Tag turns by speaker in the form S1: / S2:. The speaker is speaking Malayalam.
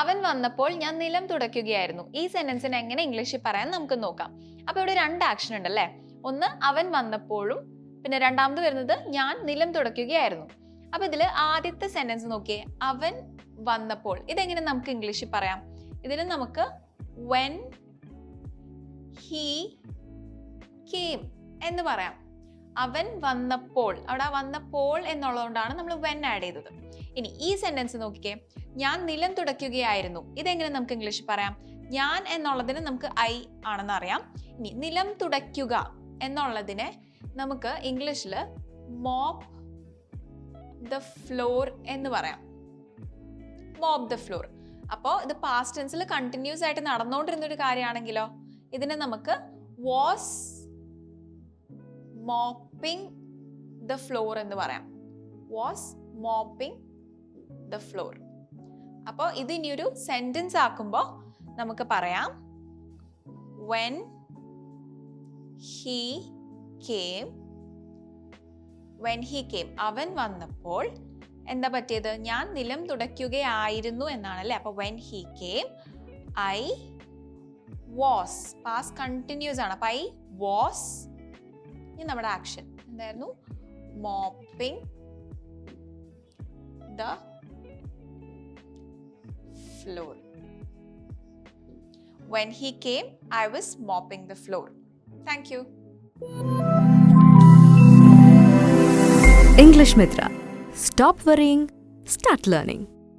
S1: അവൻ വന്നപ്പോൾ ഞാൻ നിലം തുടയ്ക്കുകയായിരുന്നു. ഈ സെന്റൻസിന് എങ്ങനെ ഇംഗ്ലീഷിൽ പറയാൻ നമുക്ക് നോക്കാം. അപ്പൊ ഇവിടെ 2 ആക്ഷൻ ഉണ്ടല്ലേ. ഒന്ന് അവൻ വന്നപ്പോഴും, പിന്നെ രണ്ടാമത് വരുന്നത് ഞാൻ നിലം തുടയ്ക്കുകയായിരുന്നു. അപ്പൊ ഇതിൽ ആദ്യത്തെ സെന്റൻസ് നോക്കിയേ, അവൻ വന്നപ്പോൾ. ഇതെങ്ങനെ നമുക്ക് ഇംഗ്ലീഷിൽ പറയാം? ഇതിൽ നമുക്ക് when he came എന്ന് പറയാം. അവൻ വന്നപ്പോൾ, അവിടെ വന്നപ്പോൾ എന്നുള്ളതുകൊണ്ടാണ് നമ്മൾ when ആഡ് ചെയ്തത്. ഇനി ഈ സെന്റൻസ് നോക്കിക്കേ, ഞാൻ നിലം തുടയ്ക്കുകയായിരുന്നു. ഇതെങ്ങനെ നമുക്ക് ഇംഗ്ലീഷിൽ പറയാം? ഞാൻ എന്നുള്ളതിന് നമുക്ക് ഐ ആണെന്ന് അറിയാം. ഇനി നിലം തുടയ്ക്കുക എന്നുള്ളതിനെ നമുക്ക് ഇംഗ്ലീഷിൽ മോപ്പ് ദ ഫ്ലോർ എന്ന് പറയാം. Mop the floor. അപ്പോൾ ഇത് പാസ്റ്റ് ടെൻസിൽ കണ്ടിന്യൂസ് ആയിട്ട് നടന്നുകൊണ്ടിരുന്ന ഒരു കാര്യമാണെങ്കിലോ ഇതിനെ നമുക്ക് വാസ് മോപ്പിംഗ് ദ ഫ്ലോർ എന്ന് പറയാം. Was mopping the floor. അപ്പോൾ ഇത് ഇനിയൊരു സെന്റൻസ് ആക്കുമ്പോൾ നമുക്ക് പറയാം when he came. when he came, അവൻ വന്നപ്പോൾ എന്താ പറ്റിയത്? ഞാൻ നിലം തുടയ്ക്കുകയായിരുന്നു എന്നാണല്ലേ. അപ്പോൾ when he came, I was. past continuous ആണ്. അപ്പോൾ I was, ഇനി നമ്മുടെ ആക്ഷൻ എന്തായിരുന്നു? Mopping the floor. When he came, I was mopping the floor. Thank you.
S2: English Mithra. Stop worrying, start learning.